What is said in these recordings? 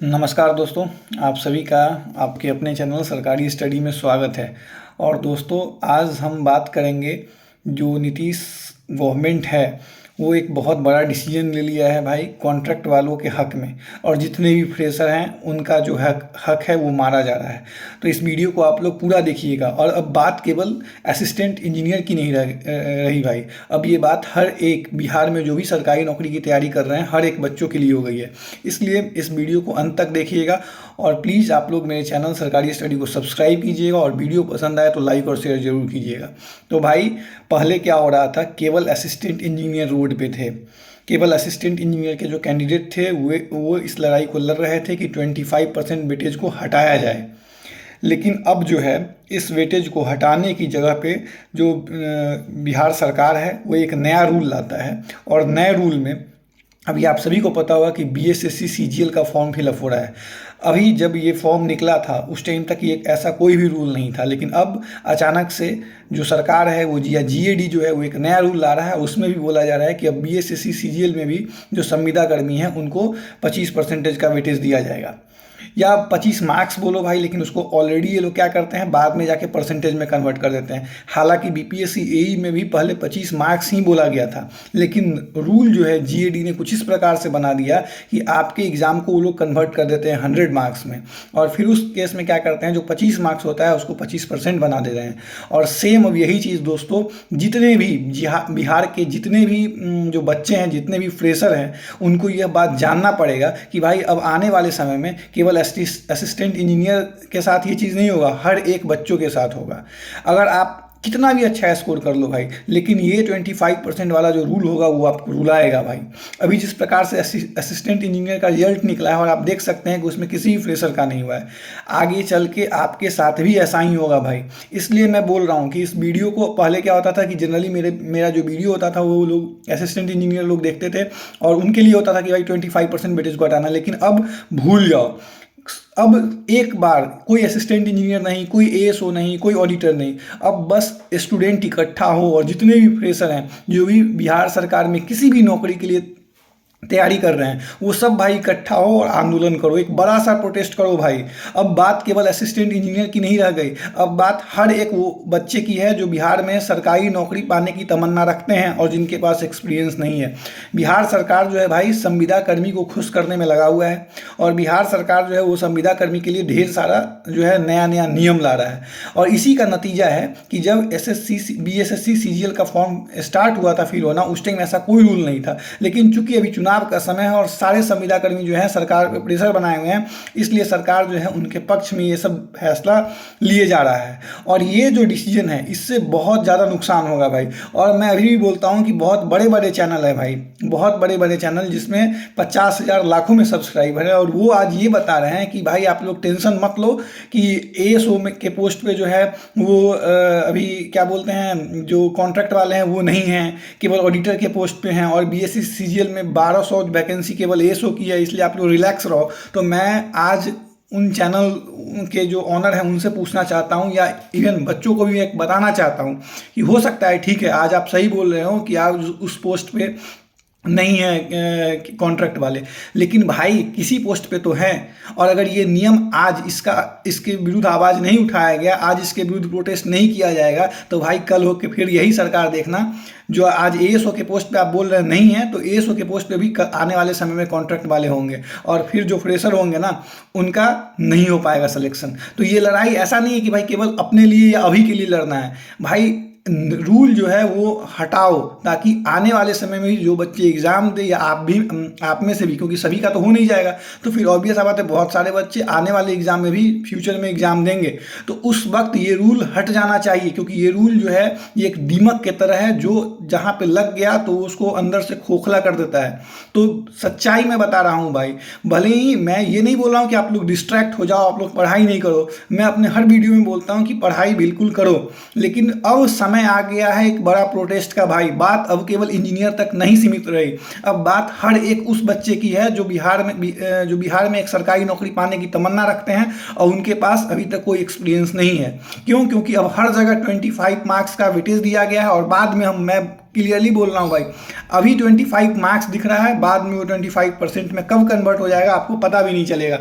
नमस्कार दोस्तों, आप सभी का आपके अपने चैनल सरकारी स्टडी में स्वागत है। और दोस्तों, आज हम बात करेंगे जो नीतीश गवर्नमेंट है वो एक बहुत बड़ा डिसीजन ले लिया है भाई कॉन्ट्रैक्ट वालों के हक में। और जितने भी फ्रेशर हैं उनका जो हक है वो मारा जा रहा है। तो इस वीडियो को आप लोग पूरा देखिएगा। और अब बात केवल असिस्टेंट इंजीनियर की नहीं रही भाई, अब ये बात हर एक बिहार में जो भी सरकारी नौकरी की तैयारी कर रहे हैं हर एक बच्चों के लिए हो गई है। इसलिए इस वीडियो को अंत तक देखिएगा और प्लीज़ आप लोग मेरे चैनल सरकारी स्टडी को सब्सक्राइब कीजिएगा और वीडियो पसंद आए तो लाइक और शेयर जरूर कीजिएगा। तो भाई, पहले क्या हो रहा था, केवल असिस्टेंट इंजीनियर रोड पे थे। केवल असिस्टेंट इंजीनियर के जो कैंडिडेट थे वो इस लड़ाई को लड़ रहे थे कि 25% वेटेज को हटाया जाए। लेकिन अब जो है इस वेटेज को हटाने की जगह पे जो बिहार सरकार है वो एक नया रूल लाता है। और नए रूल में अभी आप सभी को पता होगा कि बीएसएससी सीजीएल का फॉर्म फिलअप हो रहा है। अभी जब ये फॉर्म निकला था उस टाइम तक ये ऐसा कोई भी रूल नहीं था, लेकिन अब अचानक से जो सरकार है वो जीएडी जो है वो एक नया रूल ला रहा है। उसमें भी बोला जा रहा है कि अब बीएसएससी सीजीएल में भी जो संविदा कर्मी हैं उनको 25% का वेटेज दिया जाएगा, या 25 मार्क्स बोलो भाई, लेकिन उसको ऑलरेडी ये लोग क्या करते हैं बाद में जाके परसेंटेज में कन्वर्ट कर देते हैं। हालांकि बीपीएससी एई में भी पहले 25 मार्क्स ही बोला गया था, लेकिन रूल जो है जीएडी ने कुछ इस प्रकार से बना दिया कि आपके एग्जाम को वो लोग कन्वर्ट कर देते हैं 100 मार्क्स में। और फिर उस केस में क्या करते हैं, जो 25 मार्क्स होता है उसको 25% बना दे रहे हैं। और सेम अब यही चीज़ दोस्तों, जितने भी बिहार के जितने भी जो बच्चे हैं, जितने भी फ्रेशर हैं, उनको यह बात जानना पड़ेगा कि भाई अब आने वाले समय में केवल असिस्टेंट इंजीनियर के साथ ये चीज़ नहीं होगा, हर एक बच्चों के साथ होगा। अगर आप कितना भी अच्छा स्कोर कर लो भाई, लेकिन ये 25% वाला जो रूल होगा वो आपको रुलाएगा भाई। अभी जिस प्रकार से असिस्टेंट इंजीनियर का रिजल्ट निकला है और आप देख सकते हैं कि उसमें किसी भी फ्रेशर का नहीं हुआ है, आगे चल के आपके साथ भी ऐसा ही होगा भाई। इसलिए मैं बोल रहा हूँ कि इस वीडियो को, पहले क्या होता था कि जनरली मेरा जो वीडियो होता था वो लोग असिस्टेंट इंजीनियर लोग देखते थे और उनके लिए होता था कि भाई 25% वेटेज को हटाना, लेकिन अब भूल जाओ। अब एक बार कोई असिस्टेंट इंजीनियर नहीं, कोई एएसओ नहीं, कोई ऑडिटर नहीं, अब बस स्टूडेंट इकट्ठा हो और जितने भी फ्रेशर हैं जो भी बिहार सरकार में किसी भी नौकरी के लिए तैयारी कर रहे हैं वो सब भाई इकट्ठा हो और आंदोलन करो, एक बड़ा सा प्रोटेस्ट करो भाई। अब बात केवल असिस्टेंट इंजीनियर की नहीं रह गई, अब बात हर एक वो बच्चे की है जो बिहार में सरकारी नौकरी पाने की तमन्ना रखते हैं और जिनके पास एक्सपीरियंस नहीं है। बिहार सरकार जो है भाई संविदा कर्मी को खुश करने में लगा हुआ है और बिहार सरकार जो है वो संविदा कर्मी के लिए ढेर सारा जो है नया नया नियम ला रहा है। और इसी का नतीजा है कि जब बीएसएससी सीजीएल का फॉर्म स्टार्ट हुआ था फिल होना, उस टाइम ऐसा कोई रूल नहीं था। लेकिन चूंकि अभी चुनाव का समय है और सारे संविदा कर्मी जो है सरकार पे प्रेशर बनाए हुए हैं, इसलिए सरकार जो है उनके पक्ष में ये सब फैसला लिए जा रहा है। और ये जो डिसीजन है इससे बहुत ज़्यादा नुकसान होगा भाई। और मैं अभी भी बोलता हूँ कि बहुत बड़े बड़े चैनल है भाई, बहुत बड़े बड़े चैनल जिसमें 50,000 लाखों में सब्सक्राइबर है, और वो आज ये बता रहे हैं कि भाई आप लोग टेंशन मत लो कि एएसओ में के पोस्ट पे जो है वो अभी क्या बोलते हैं, जो कॉन्ट्रैक्ट वाले हैं वो नहीं हैं, केवल ऑडिटर के पोस्ट पे हैं। और बीएससी सीजीएल में 1200 वैकेंसी केवल एएसओ की है, इसलिए आप लोग रिलैक्स रहो। तो मैं आज उन चैनल के जो ऑनर हैं उनसे पूछना चाहता हूं, या इवन बच्चों को भी एक बताना चाहता हूं कि हो सकता है, ठीक है आज आप सही बोल रहे हो कि आप उस पोस्ट पे नहीं है कॉन्ट्रैक्ट वाले, लेकिन भाई किसी पोस्ट पे तो है। और अगर ये नियम आज इसके विरुद्ध आवाज़ नहीं उठाया गया, आज इसके विरुद्ध प्रोटेस्ट नहीं किया जाएगा, तो भाई कल हो के फिर यही सरकार देखना, जो आज एएसओ के पोस्ट पे आप बोल रहे नहीं है, तो एएसओ के पोस्ट पे भी आने वाले समय में कॉन्ट्रैक्ट वाले होंगे और फिर जो फ्रेशर होंगे ना उनका नहीं हो पाएगा सिलेक्शन। तो ये लड़ाई ऐसा नहीं है कि भाई केवल अपने लिए या अभी के लिए लड़ना है भाई, रूल जो है वो हटाओ ताकि आने वाले समय में भी जो बच्चे एग्जाम दे, या आप में से भी, क्योंकि सभी का तो हो नहीं जाएगा, तो फिर ऑब्वियस बात है बहुत सारे बच्चे आने वाले एग्जाम में भी फ्यूचर में एग्जाम देंगे, तो उस वक्त ये रूल हट जाना चाहिए। क्योंकि ये रूल जो है ये एक दीमक के तरह है, जो जहाँ पे लग गया तो उसको अंदर से खोखला कर देता है। तो सच्चाई में बता रहा हूँ भाई, भले ही मैं ये नहीं बोल रहा हूँ कि आप लोग डिस्ट्रैक्ट हो जाओ, आप लोग पढ़ाई नहीं करो, मैं अपने हर वीडियो में बोलता हूँ कि पढ़ाई बिल्कुल करो, लेकिन अब समय आ गया है एक बड़ा प्रोटेस्ट का भाई। बात अब केवल इंजीनियर तक नहीं सीमित रही, अब बात हर एक उस बच्चे की है जो बिहार में एक सरकारी नौकरी पाने की तमन्ना रखते हैं और उनके पास अभी तक कोई एक्सपीरियंस नहीं है। क्यों? क्योंकि अब हर जगह 25 मार्क्स का वेटेज दिया गया है और बाद में मैं क्लियरली बोल रहा हूँ भाई। अभी 25 मार्क्स दिख रहा है, बाद में वो 25% में कब कन्वर्ट हो जाएगा आपको पता भी नहीं चलेगा।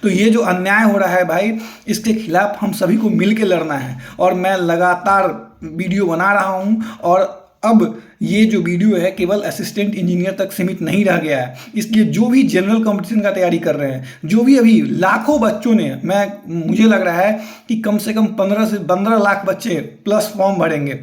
तो ये जो अन्याय हो रहा है भाई, इसके खिलाफ हम सभी को मिल के लड़ना है। और मैं लगातार वीडियो बना रहा हूँ, और अब ये जो वीडियो है केवल असिस्टेंट इंजीनियर तक सीमित नहीं रह गया है। इसलिए जो भी जनरल कंपटीशन का तैयारी कर रहे हैं, जो भी अभी लाखों बच्चों ने, मुझे लग रहा है कि कम से कम 15 से 15 लाख बच्चे प्लस फॉर्म भरेंगे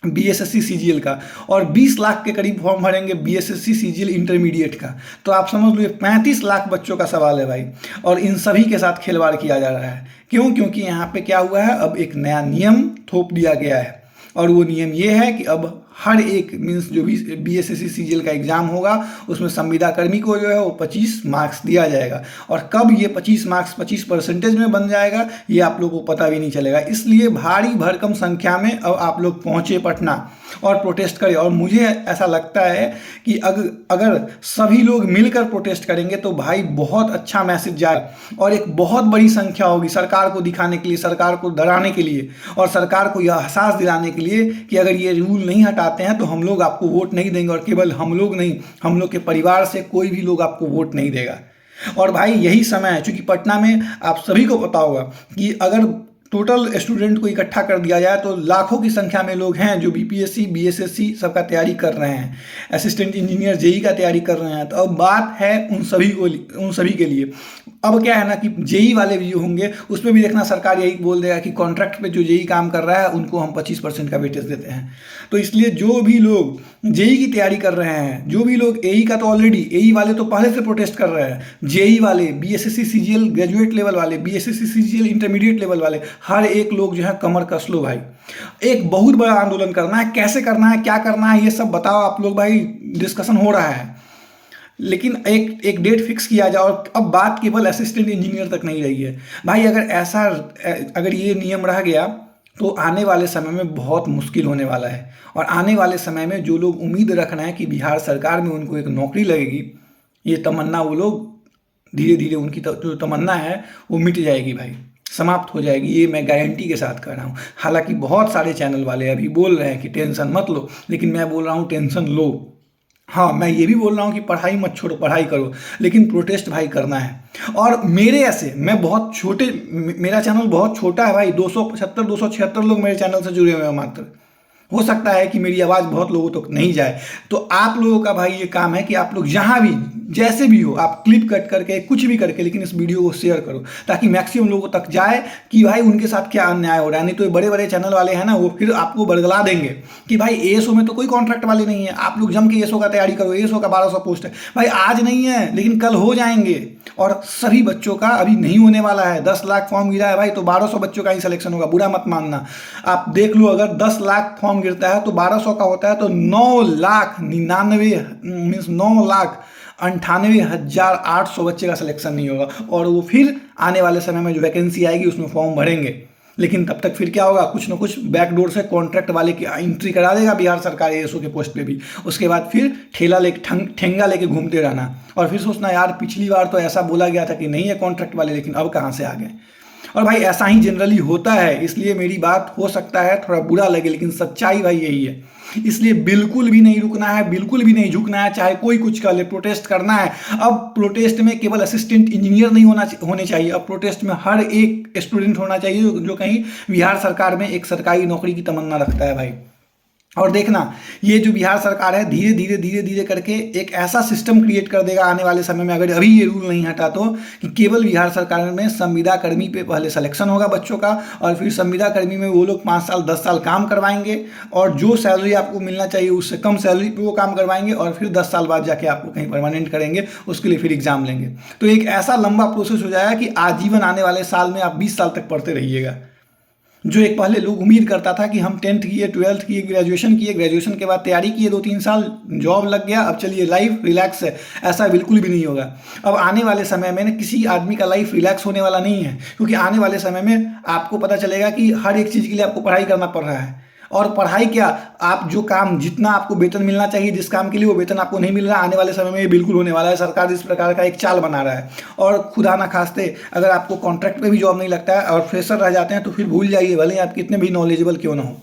बीएसएससी सीजीएल का, और 20 लाख के करीब फॉर्म भरेंगे बीएसएससी सीजीएल इंटरमीडिएट का। तो आप समझ लो 35 लाख बच्चों का सवाल है भाई, और इन सभी के साथ खिलवाड़ किया जा रहा है। क्यों? क्योंकि यहाँ पे क्या हुआ है, अब एक नया नियम थोप दिया गया है, और वो नियम ये है कि अब हर एक मीन्स जो भी बीएसएससी सीजीएल का एग्जाम होगा उसमें संविदा कर्मी को जो है वो 25 मार्क्स दिया जाएगा। और कब ये 25 मार्क्स 25% में बन जाएगा ये आप लोगों को पता भी नहीं चलेगा। इसलिए भारी भरकम संख्या में अब आप लोग पहुँचे पटना और प्रोटेस्ट करें। और मुझे ऐसा लगता है कि अगर सभी लोग मिलकर प्रोटेस्ट करेंगे तो भाई बहुत अच्छा मैसेज जाए, और एक बहुत बड़ी संख्या होगी सरकार को दिखाने के लिए, सरकार को डराने के लिए, और सरकार को यह एहसास दिलाने के लिए कि अगर ये रूल नहीं हटाते हैं तो हम लोग आपको वोट नहीं देंगे। और केवल हम लोग नहीं, हम लोग के परिवार से कोई भी लोग आपको वोट नहीं देगा। और भाई यही समय है, चूंकि पटना में आप सभी को पता होगा कि अगर टोटल स्टूडेंट को इकट्ठा कर दिया जाए तो लाखों की संख्या में लोग हैं जो बीपीएससी बीएसएससी सबका तैयारी कर रहे हैं, असिस्टेंट इंजीनियर जेई का तैयारी कर रहे हैं। तो अब बात है उन सभी के लिए। अब क्या है ना कि जेई वाले भी जो होंगे उसमें भी देखना सरकार यही बोल देगा कि कॉन्ट्रैक्ट पे जो जेई काम कर रहा है उनको हम 25% का वेटेज देते हैं। तो इसलिए जो भी लोग जेई की तैयारी कर रहे हैं, जो भी लोग एई का, तो ऑलरेडी एई वाले तो पहले से प्रोटेस्ट कर रहे हैं, जेई वाले, बीएसएससी सीजीएल ग्रेजुएट लेवल वाले, बीएसएससी सीजीएल इंटरमीडिएट लेवल वाले, हर एक लोग जो है कमर कस लो भाई। एक बहुत बड़ा आंदोलन करना है। कैसे करना है, क्या करना है, ये सब बताओ आप लोग भाई। डिस्कशन हो रहा है, लेकिन एक डेट फिक्स किया जाए। और अब बात केवल असिस्टेंट इंजीनियर तक नहीं रही है भाई। अगर ये नियम रह गया तो आने वाले समय में बहुत मुश्किल होने वाला है। और आने वाले समय में जो लोग उम्मीद रख रहे हैं कि बिहार सरकार में उनको एक नौकरी लगेगी, ये तमन्ना वो लोग धीरे धीरे उनकी जो तमन्ना है वो मिट जाएगी भाई, समाप्त हो जाएगी। ये मैं गारंटी के साथ कह रहा हूँ। हालांकि बहुत सारे चैनल वाले अभी बोल रहे हैं कि टेंशन मत लो, लेकिन मैं बोल रहा हूँ टेंशन लो। हाँ, मैं ये भी बोल रहा हूँ कि पढ़ाई मत छोड़ो, पढ़ाई करो, लेकिन प्रोटेस्ट भाई करना है। और मेरे ऐसे, मेरा चैनल बहुत छोटा है भाई, 276 लोग मेरे चैनल से जुड़े हुए हैं मात्र। हो सकता है कि मेरी आवाज़ बहुत लोगों तक नहीं जाए, तो आप लोगों का भाई ये काम है कि आप लोग जहाँ भी जैसे भी हो, आप क्लिप कट करके कुछ भी करके, लेकिन इस वीडियो को शेयर करो ताकि मैक्सिमम लोगों तक जाए कि भाई उनके साथ क्या अन्याय हो रहा है। नहीं तो ये बड़े बड़े चैनल वाले हैं ना, वो फिर आपको बरगला देंगे कि भाई एएसओ में तो कोई कॉन्ट्रैक्ट वाले नहीं है, आप लोग जम के एएसओ का तैयारी करो, एएसओ का 1200 पोस्ट है भाई। आज नहीं है लेकिन कल हो जाएंगे। और सभी बच्चों का अभी नहीं होने वाला है। 10 लाख फॉर्म गिरा है भाई, तो 1200 बच्चों का ही सिलेक्शन होगा, बुरा मत मानना। आप देख लो, अगर 10 लाख फॉर्म गिरता है तो 1200 का होता है तो 9,98,800 बच्चे का सिलेक्शन नहीं होगा। और वो फिर आने वाले समय में जो वैकेंसी आएगी उसमें फॉर्म भरेंगे, लेकिन तब तक फिर क्या होगा, कुछ ना कुछ बैकडोर से कॉन्ट्रैक्ट वाले की एंट्री करा देगा बिहार सरकार एएसओ के पोस्ट पे भी। उसके बाद फिर ठेंगा लेके घूमते रहना, और फिर सोचना यार पिछली बार तो ऐसा बोला गया था कि नहीं है कॉन्ट्रैक्ट वाले, लेकिन अब कहाँ से आ गए। और भाई ऐसा ही जनरली होता है, इसलिए मेरी बात हो सकता है थोड़ा बुरा लगे, लेकिन सच्चाई भाई यही है। इसलिए बिल्कुल भी नहीं रुकना है, बिल्कुल भी नहीं झुकना है, चाहे कोई कुछ कर ले, प्रोटेस्ट करना है। अब प्रोटेस्ट में केवल असिस्टेंट इंजीनियर नहीं होने चाहिए, अब प्रोटेस्ट में हर एक स्टूडेंट होना चाहिए जो कहीं बिहार सरकार में एक सरकारी नौकरी की तमन्ना रखता है भाई। और देखना, ये जो बिहार सरकार है धीरे धीरे करके एक ऐसा सिस्टम क्रिएट कर देगा आने वाले समय में, अगर अभी ये रूल नहीं हटा तो, कि केवल बिहार सरकार में संविदा कर्मी पे पहले सिलेक्शन होगा बच्चों का, और फिर संविदा कर्मी में वो लोग 5 साल 10 साल काम करवाएंगे, और जो सैलरी आपको मिलना चाहिए उससे कम सैलरी पे वो काम करवाएंगे, और फिर 10 साल बाद जाके आपको कहीं परमानेंट करेंगे, उसके लिए फिर एग्जाम लेंगे। तो एक ऐसा लंबा प्रोसेस हो जाएगा कि आजीवन आने वाले साल में आप 20 साल तक पढ़ते रहिएगा। जो एक पहले लोग उम्मीद करता था कि हम 10th किए, 12th किए, ग्रेजुएशन के बाद तैयारी किए 2-3 साल, जॉब लग गया, अब चलिए लाइफ रिलैक्स है, ऐसा बिल्कुल भी नहीं होगा। अब आने वाले समय में ना किसी आदमी का लाइफ रिलैक्स होने वाला नहीं है, क्योंकि आने वाले समय में आपको पता चलेगा कि हर एक चीज़ के लिए आपको पढ़ाई करना पड़ रहा है। और पढ़ाई क्या, आप जो काम, जितना आपको वेतन मिलना चाहिए जिस काम के लिए, वो वेतन आपको नहीं मिल रहा। आने वाले समय में ये बिल्कुल होने वाला है। सरकार इस प्रकार का एक चाल बना रहा है। और खुदा ना खास्ते अगर आपको कॉन्ट्रैक्ट पे भी जॉब नहीं लगता है और फ्रेशर रह जाते हैं तो फिर भूल जाइए, भले आप कितने भी नॉलेजेबल क्यों ना हो।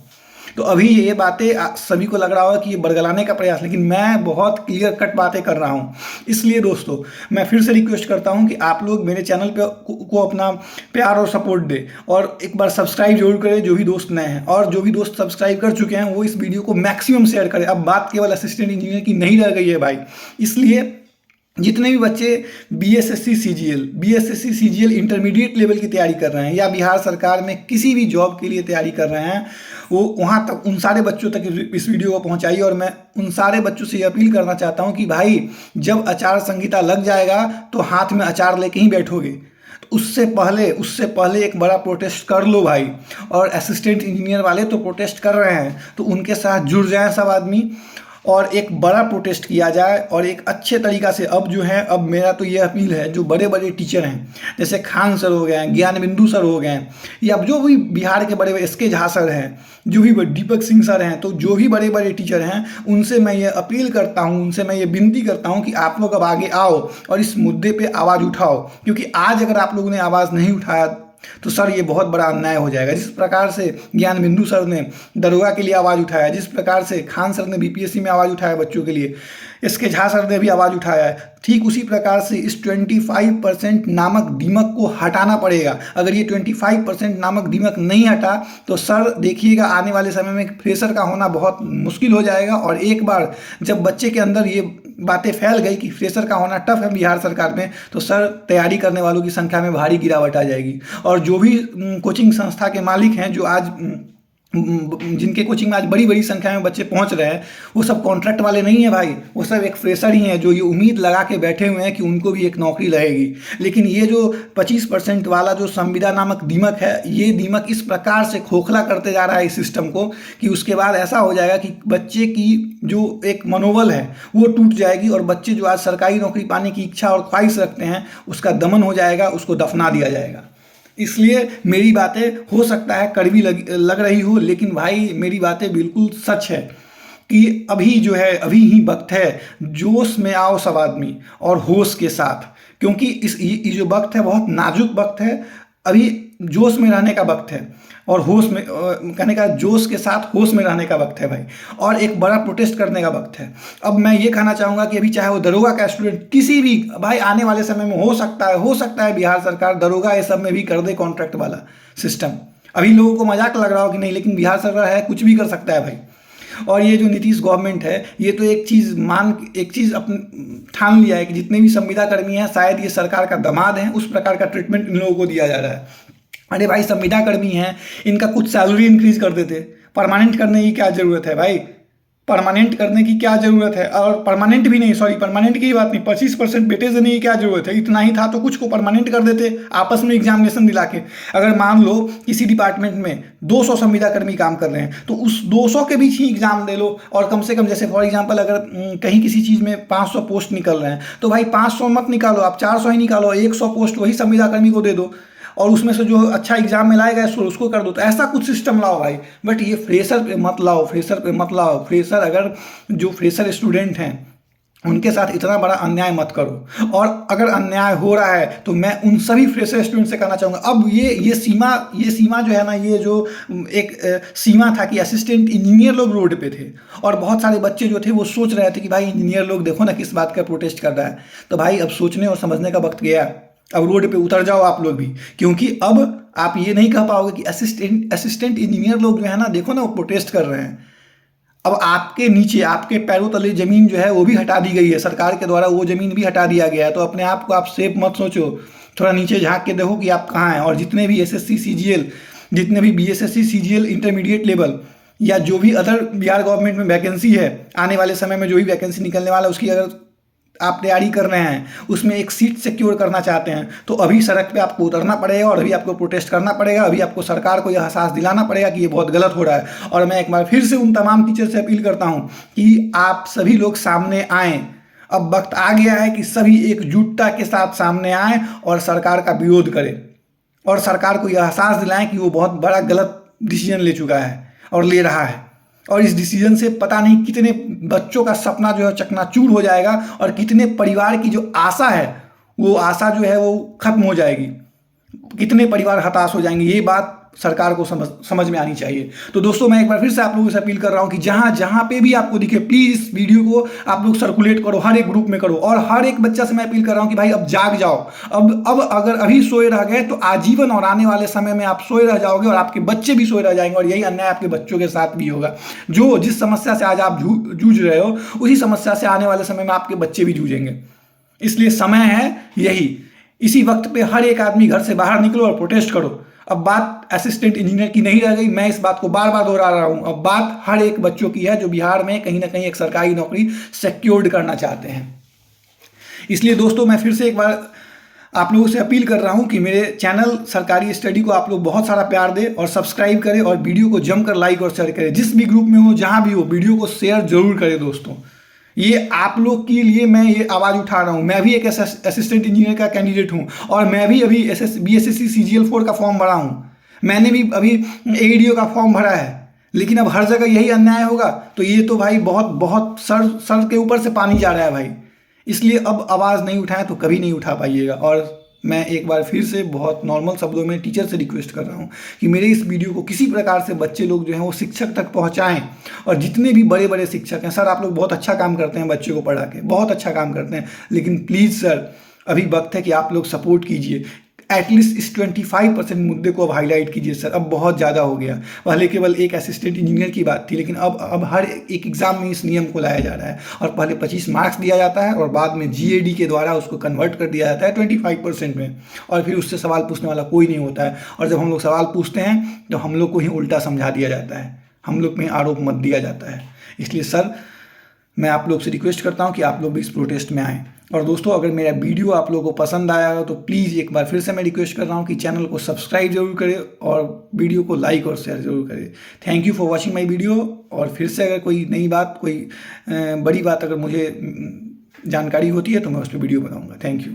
तो अभी ये बातें सभी को लग रहा होगा कि ये बरगलाने का प्रयास, लेकिन मैं बहुत क्लियर कट बातें कर रहा हूँ। इसलिए दोस्तों मैं फिर से रिक्वेस्ट करता हूँ कि आप लोग मेरे चैनल पे को अपना प्यार और सपोर्ट दे, और एक बार सब्सक्राइब जरूर करें जो भी दोस्त नए हैं, और जो भी दोस्त सब्सक्राइब कर चुके हैं वो इस वीडियो को मैक्सिमम शेयर करें। अब बात केवल असिस्टेंट इंजीनियर की नहीं रह गई है भाई, इसलिए जितने भी बच्चे बीएसएससी सीजीएल इंटरमीडिएट लेवल की तैयारी कर रहे हैं या बिहार सरकार में किसी भी जॉब के लिए तैयारी कर रहे हैं, वो वहाँ तक उन सारे बच्चों तक इस वीडियो को पहुँचाइए। और मैं उन सारे बच्चों से ये अपील करना चाहता हूँ कि भाई जब आचार संहिता लग जाएगा तो हाथ में अचार लेके ही बैठोगे, तो उससे पहले एक बड़ा प्रोटेस्ट कर लो भाई। और असिस्टेंट इंजीनियर वाले तो प्रोटेस्ट कर रहे हैं, तो उनके साथ जुड़ जाएं सब आदमी और एक बड़ा प्रोटेस्ट किया जाए, और एक अच्छे तरीक़ा से। अब मेरा तो ये अपील है, जो बड़े बड़े टीचर हैं जैसे खान सर हो गए हैं, ज्ञान बिंदु सर हो गए हैं, या जो भी बिहार के बड़े एस के झा सर हैं, जो भी दीपक सिंह सर हैं, तो जो भी बड़े बड़े टीचर हैं उनसे मैं ये अपील करता हूँ, उनसे मैं ये विनती करता हूँ कि आप लोग अब आगे आओ और इस मुद्दे पर आवाज़ उठाओ। क्योंकि आज अगर आप लोगों ने आवाज़ नहीं उठाया तो सर ये बहुत बड़ा अन्याय हो जाएगा। जिस प्रकार से ज्ञान बिंदु सर ने दरोगा के लिए आवाज़ उठाया, जिस प्रकार से खान सर ने बीपीएससी में आवाज़ उठाया बच्चों के लिए, इसके झा सर ने भी आवाज़ उठाया है, ठीक उसी प्रकार से इस 25% नामक दीमक को हटाना पड़ेगा। अगर ये 25% नामक दीमक नहीं हटा तो सर देखिएगा आने वाले समय में फ्रेशर का होना बहुत मुश्किल हो जाएगा। और एक बार जब बच्चे के अंदर ये बातें फैल गई कि फ्रेशर का होना टफ है बिहार सरकार में, तो सर तैयारी करने वालों की संख्या में भारी गिरावट आ जाएगी। और जो भी कोचिंग संस्था के मालिक हैं, जो आज जिनके कोचिंग में आज बड़ी बड़ी संख्या में बच्चे पहुंच रहे हैं, वो सब कॉन्ट्रैक्ट वाले नहीं है भाई, वो सब एक फ्रेशर ही हैं जो ये उम्मीद लगा के बैठे हुए हैं कि उनको भी एक नौकरी रहेगी। लेकिन ये जो 25% वाला जो संविदा नामक दीमक है, ये दीमक इस प्रकार से खोखला करते जा रहा है इस सिस्टम को कि उसके बाद ऐसा हो जाएगा कि बच्चे की जो एक मनोबल है वो टूट जाएगी, और बच्चे जो आज सरकारी नौकरी पाने की इच्छा और ख्वाहिश रखते हैं उसका दमन हो जाएगा, उसको दफना दिया जाएगा। इसलिए मेरी बातें हो सकता है कड़वी लग रही हो, लेकिन भाई मेरी बातें बिल्कुल सच है कि अभी ही वक्त है, जोश में आओ सब आदमी और होश के साथ। क्योंकि ये जो वक्त है बहुत नाजुक वक्त है, अभी जोश में रहने का वक्त है, और होश में कहने का जोश के साथ होश में रहने का वक्त है भाई, और एक बड़ा प्रोटेस्ट करने का वक्त है। अब मैं ये कहना चाहूँगा कि अभी चाहे वो दरोगा का स्टूडेंट किसी भी भाई आने वाले समय में हो सकता है बिहार सरकार दरोगा ये सब में भी कर दे कॉन्ट्रैक्ट वाला सिस्टम। अभी लोगों को मजाक लग रहा हो कि नहीं, लेकिन बिहार सरकार है, कुछ भी कर सकता है भाई। और ये जो नीतीश गवर्नमेंट है, ये तो एक चीज़ अपने ठान लिया है कि जितने भी संविदा कर्मी हैं शायद ये सरकार का दामाद हैं, उस प्रकार का ट्रीटमेंट इन लोगों को दिया जा रहा है। अरे भाई संविदा कर्मी हैं, इनका कुछ सैलरी इंक्रीज कर देते, परमानेंट करने की क्या ज़रूरत है भाई, परमानेंट करने की क्या ज़रूरत है। और परमानेंट भी नहीं, सॉरी परमानेंट की बात नहीं, 25% बेटे देने की क्या ज़रूरत है, इतना ही था तो कुछ को परमानेंट कर देते आपस में एग्जामिनेशन दिला के। अगर मान लो किसी डिपार्टमेंट में 200 संविदा कर्मी काम कर रहे हैं तो उस 200 के बीच ही एग्जाम दे लो, और कम से कम जैसे फॉर एग्जाम्पल अगर कहीं किसी चीज़ में 500 पोस्ट निकल रहे हैं तो भाई 500 मत निकालो, आप 400 ही निकालो, 100 पोस्ट वही संविदा कर्मी को दे दो, और उसमें से जो अच्छा एग्जाम में लाएगा उसको कर दो। तो ऐसा कुछ सिस्टम लाओ भाई, बट ये फ्रेशर पे मत लाओ। फ्रेशर अगर जो फ्रेशर स्टूडेंट हैं उनके साथ इतना बड़ा अन्याय मत करो। और अगर अन्याय हो रहा है तो मैं उन सभी फ्रेशर स्टूडेंट से कहना चाहूँगा, अब ये सीमा जो है ना, ये जो एक सीमा था कि असिस्टेंट इंजीनियर लोग रोड पे थे, और बहुत सारे बच्चे जो थे वो सोच रहे थे कि भाई इंजीनियर लोग देखो ना किस बात का प्रोटेस्ट कर रहा है। तो भाई अब सोचने और समझने का वक्त गया, अब रोड पे उतर जाओ आप लोग भी, क्योंकि अब आप ये नहीं कह पाओगे कि असिस्टेंट इंजीनियर लोग जो है ना, देखो ना वो प्रोटेस्ट कर रहे हैं। अब आपके नीचे आपके पैरों तले जमीन जो है वो भी हटा दी गई है, सरकार के द्वारा वो जमीन भी हटा दिया गया है। तो अपने आप को आप सेफ मत सोचो, थोड़ा नीचे झांक के देखो कि आप कहाँ हैं। और जितने भी एसएससी सीजीएल, जितने भी बीएसएससी सीजीएल इंटरमीडिएट लेवल, या जो भी अदर बिहार गवर्नमेंट में वैकेंसी है, आने वाले समय में जो भी वैकेंसी निकलने वाला है उसकी अगर आप तैयारी कर रहे हैं, उसमें एक सीट सिक्योर करना चाहते हैं, तो अभी सड़क पे आपको उतरना पड़ेगा, और अभी आपको प्रोटेस्ट करना पड़ेगा। अभी आपको सरकार को यह एहसास दिलाना पड़ेगा कि ये बहुत गलत हो रहा है। और मैं एक बार फिर से उन तमाम टीचर से अपील करता हूँ कि आप सभी लोग सामने आएँ। अब वक्त आ गया है कि सभी एकजुटता के साथ सामने आएँ और सरकार का विरोध करें, और सरकार को यह एहसास दिलाएं कि वो बहुत बड़ा गलत डिसीजन ले चुका है और ले रहा है। और इस डिसीजन से पता नहीं कितने बच्चों का सपना जो है चकनाचूर हो जाएगा, और कितने परिवार की जो आशा है वो आशा जो है वो खत्म हो जाएगी, कितने परिवार हताश हो जाएंगे। ये बात सरकार को समझ में आनी चाहिए। तो दोस्तों मैं एक बार फिर से आप लोगों से अपील कर रहा हूं कि जहां जहां पे भी आपको दिखे प्लीज इस वीडियो को आप लोग सर्कुलेट करो, हर एक ग्रुप में करो, और हर एक बच्चा से मैं अपील कर रहा हूं कि भाई अब जाग जाओ। अब अगर अभी सोए रह गए तो आजीवन और आने वाले समय में आप सोए रह जाओगे और आपके बच्चे भी सोए रह जाएंगे, और यही अन्याय आपके बच्चों के साथ भी होगा। जिस समस्या से आज आप जूझ रहे हो उसी समस्या से आने वाले समय में आपके बच्चे भी जूझेंगे। इसलिए समय है यही, इसी वक्त पे हर एक आदमी घर से बाहर निकलो और प्रोटेस्ट करो। अब बात असिस्टेंट इंजीनियर की नहीं रह गई, मैं इस बात को बार बार दोहरा रहा हूं। अब बात हर एक बच्चों की है जो बिहार में कहीं ना कहीं एक सरकारी नौकरी सिक्योर्ड करना चाहते हैं। इसलिए दोस्तों मैं फिर से एक बार आप लोगों से अपील कर रहा हूं कि मेरे चैनल सरकारी स्टडी को आप लोग बहुत सारा प्यार दें और सब्सक्राइब करें, और वीडियो को जमकर लाइक और शेयर करें। जिस भी ग्रुप में हो, जहां भी हो, वीडियो को शेयर जरूर करें दोस्तों। ये आप लोग के लिए मैं ये आवाज़ उठा रहा हूँ। मैं भी एक असिस्टेंट इंजीनियर का कैंडिडेट हूँ, और मैं भी अभी BSSC CGL 4 का फॉर्म भरा हूँ। मैंने भी अभी AEDO का फॉर्म भरा है, लेकिन अब हर जगह यही अन्याय होगा तो ये तो भाई बहुत बहुत सर के ऊपर से पानी जा रहा है भाई। इसलिए अब आवाज़ नहीं उठाएं तो कभी नहीं उठा पाइएगा। और मैं एक बार फिर से बहुत नॉर्मल शब्दों में टीचर से रिक्वेस्ट कर रहा हूँ कि मेरे इस वीडियो को किसी प्रकार से बच्चे लोग जो हैं वो शिक्षक तक पहुँचाएं, और जितने भी बड़े बड़े शिक्षक हैं, सर आप लोग बहुत अच्छा काम करते हैं, बच्चों को पढ़ा के बहुत अच्छा काम करते हैं, लेकिन प्लीज़ सर अभी वक्त है कि आप लोग सपोर्ट कीजिए। एटलीस्ट इस 25% मुद्दे को अब हाईलाइट कीजिए सर, अब बहुत ज़्यादा हो गया। पहले केवल एक असिस्टेंट इंजीनियर की बात थी, लेकिन अब हर एक एग्ज़ाम में इस नियम को लाया जा रहा है, और पहले 25 मार्क्स दिया जाता है और बाद में GAD के द्वारा उसको कन्वर्ट कर दिया जाता है 25% में, और फिर उससे सवाल पूछने वाला कोई नहीं होता है। और जब हम लोग सवाल पूछते हैं तो हम लोग को ही उल्टा समझा दिया जाता है, हम लोग में आरोप मत दिया जाता है। इसलिए सर मैं आप लोग से रिक्वेस्ट करता हूं कि आप लोग भी इस प्रोटेस्ट में आएँ। और दोस्तों अगर मेरा वीडियो आप लोगों को पसंद आया हो तो प्लीज़ एक बार फिर से मैं रिक्वेस्ट कर रहा हूं कि चैनल को सब्सक्राइब जरूर करें और वीडियो को लाइक और शेयर जरूर करें। Thank you for watching my video. और फिर से अगर कोई नई बात, कोई बड़ी बात अगर मुझे जानकारी होती है तो मैं उस पर वीडियो बनाऊँगा। Thank you.